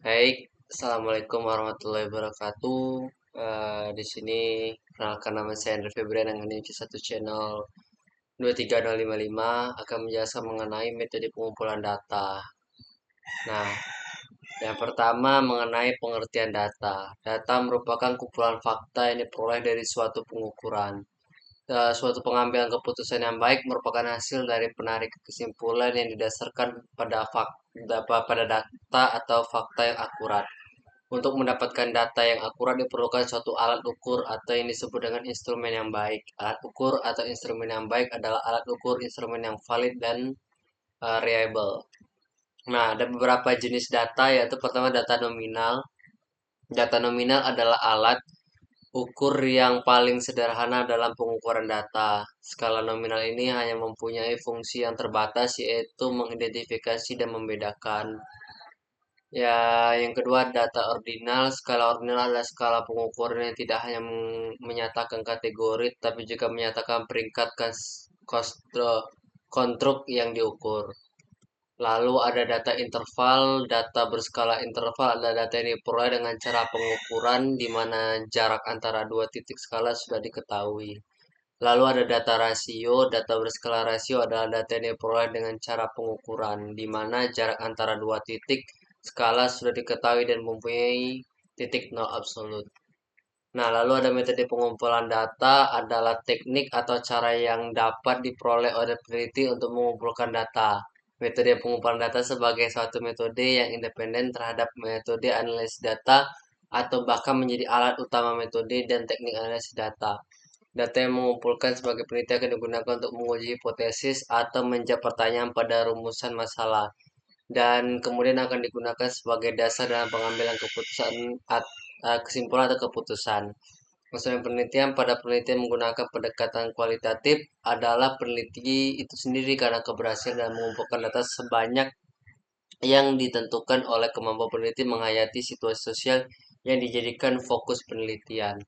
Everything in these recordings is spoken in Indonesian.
Baik, Assalamualaikum warahmatullahi wabarakatuh. Di sini perkenalkan nama saya Andre Febrian yang ini satu channel 23055 akan menjelaskan mengenai metode pengumpulan data. Nah, yang pertama mengenai pengertian data. Data merupakan kumpulan fakta yang diperoleh dari suatu pengukuran. Suatu pengambilan keputusan yang baik merupakan hasil dari penarik kesimpulan yang didasarkan pada data atau fakta yang akurat. Untuk mendapatkan data yang akurat diperlukan suatu alat ukur atau yang disebut dengan instrumen yang baik. Alat ukur atau instrumen yang baik adalah alat ukur instrumen yang valid dan reliable. Nah, ada beberapa jenis data, yaitu pertama data nominal. Data nominal adalah alat ukur yang paling sederhana dalam pengukuran data. Skala nominal ini hanya mempunyai fungsi yang terbatas, yaitu mengidentifikasi dan membedakan. Ya, yang kedua data ordinal. Skala ordinal adalah skala pengukuran yang tidak hanya menyatakan kategori, tapi juga menyatakan peringkat konstruk yang diukur. Lalu ada data interval. Data berskala interval adalah data yang diperoleh dengan cara pengukuran di mana jarak antara dua titik skala sudah diketahui. Lalu ada data rasio. Data berskala rasio adalah data yang diperoleh dengan cara pengukuran, di mana jarak antara dua titik skala sudah diketahui dan mempunyai titik nol absolut. Nah, lalu ada metode pengumpulan data adalah teknik atau cara yang dapat diperoleh oleh peneliti untuk mengumpulkan data. Metode pengumpulan data sebagai suatu metode yang independen terhadap metode analisis data atau bahkan menjadi alat utama metode dan teknik analisis data. Data yang mengumpulkan sebagai peneliti akan digunakan untuk menguji hipotesis atau menjawab pertanyaan pada rumusan masalah, dan kemudian akan digunakan sebagai dasar dalam pengambilan kesimpulan atau keputusan. Maksudnya penelitian pada penelitian menggunakan pendekatan kualitatif adalah peneliti itu sendiri karena keberhasilan dalam mengumpulkan data sebanyak yang ditentukan oleh kemampuan peneliti menghayati situasi sosial yang dijadikan fokus penelitian.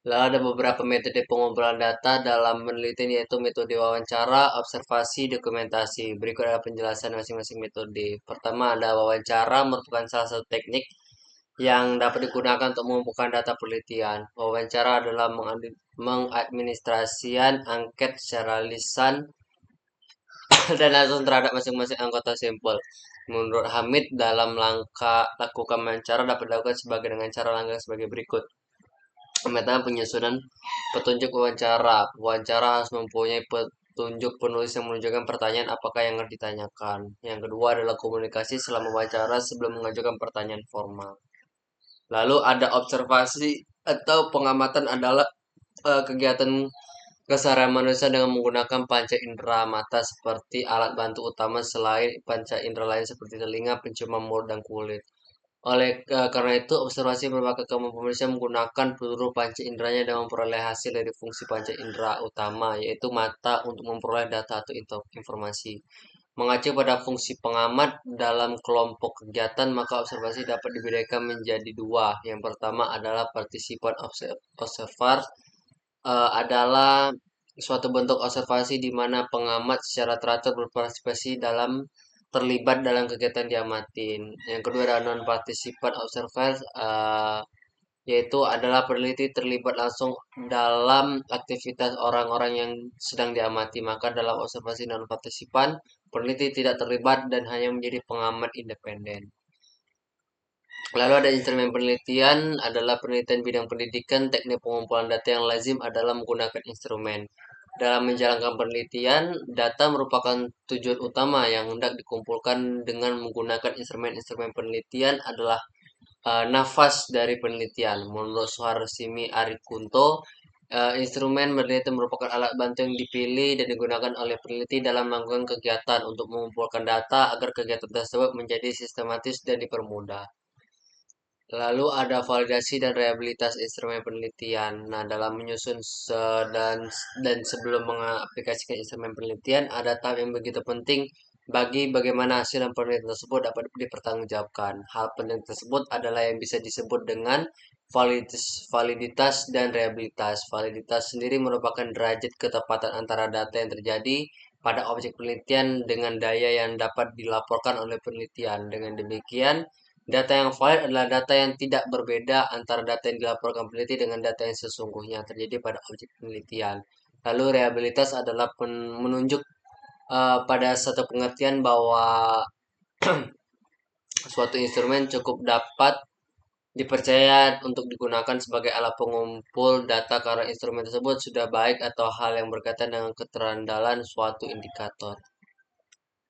Lalu ada beberapa metode pengumpulan data dalam penelitian, yaitu metode wawancara, observasi, dokumentasi. Berikut adalah penjelasan masing-masing metode. Pertama ada wawancara, merupakan salah satu teknik yang dapat digunakan untuk mengumpulkan data penelitian. Wawancara adalah mengadministrasikan angket secara lisan dan langsung terhadap masing-masing anggota sampel. Menurut Hamid, dalam lakukan wawancara dapat dilakukan dengan cara langkah sebagai berikut. Pertama, penyusunan petunjuk wawancara. Wawancara harus mempunyai petunjuk penulis yang menunjukkan pertanyaan apakah yang harus ditanyakan. Yang kedua adalah komunikasi selama wawancara sebelum mengajukan pertanyaan formal. Lalu ada observasi atau pengamatan adalah kegiatan keseharian manusia dengan menggunakan panca indera mata seperti alat bantu utama selain panca indera lain seperti telinga, penciuman, mulut, dan kulit. Karena itu, observasi merupakan kemampuan manusia menggunakan seluruh panca inderanya dan memperoleh hasil dari fungsi panca indera utama, yaitu mata, untuk memperoleh data atau informasi. Mengacu pada fungsi pengamat dalam kelompok kegiatan, maka observasi dapat dibedakan menjadi dua. Yang pertama adalah partisipan observer, adalah suatu bentuk observasi di mana pengamat secara teratur berpartisipasi terlibat dalam kegiatan diamatin. Yang kedua adalah non-participant observer, yaitu adalah peneliti terlibat langsung dalam aktivitas orang-orang yang sedang diamati. Maka dalam observasi non-partisipan, peneliti tidak terlibat dan hanya menjadi pengamat independen. Lalu ada instrumen penelitian adalah penelitian bidang pendidikan. Teknik pengumpulan data yang lazim adalah menggunakan instrumen. Dalam menjalankan penelitian, data merupakan tujuan utama yang hendak dikumpulkan dengan menggunakan instrumen-instrumen penelitian adalah nafas dari penelitian. Menurut Suharsimi Arikunto, instrumen penelitian merupakan alat bantu yang dipilih dan digunakan oleh peneliti dalam melakukan kegiatan untuk mengumpulkan data agar kegiatan tersebut menjadi sistematis dan dipermudah. Lalu ada validasi dan rehabilitas instrumen penelitian. Nah, dalam menyusun dan sebelum mengaplikasikan instrumen penelitian, ada tahap yang begitu penting bagi bagaimana hasil penelitian tersebut dapat dipertanggungjawabkan. Hal penting tersebut adalah yang bisa disebut dengan validitas dan rehabilitas. Validitas sendiri merupakan derajat ketepatan antara data yang terjadi pada objek penelitian dengan daya yang dapat dilaporkan oleh penelitian. Dengan demikian, Data yang valid adalah data yang tidak berbeda antara data yang dilaporkan peneliti dengan data yang sesungguhnya terjadi pada objek penelitian. Lalu reliabilitas adalah menunjuk pada satu pengertian bahwa suatu instrumen cukup dapat dipercaya untuk digunakan sebagai alat pengumpul data karena instrumen tersebut sudah baik atau hal yang berkaitan dengan keterandalan suatu indikator.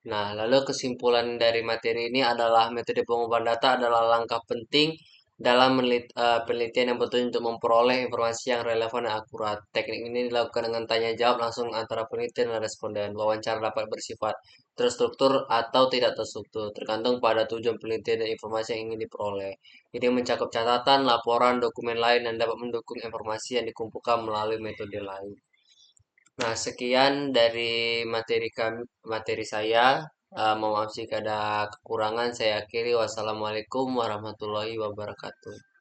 Nah, lalu kesimpulan dari materi ini adalah metode pengumpulan data adalah langkah penting dalam penelitian yang betul untuk memperoleh informasi yang relevan dan akurat. Teknik ini dilakukan dengan tanya jawab langsung antara peneliti dan responden. Wawancara dapat bersifat terstruktur atau tidak terstruktur, tergantung pada tujuan penelitian dan informasi yang ingin diperoleh. Ini mencakup catatan, laporan, dokumen lain, dan dapat mendukung informasi yang dikumpulkan melalui metode lain. Nah, sekian dari materi saya. Mohon maaf jika ada kekurangan. Saya akhiri. Wassalamualaikum warahmatullahi wabarakatuh.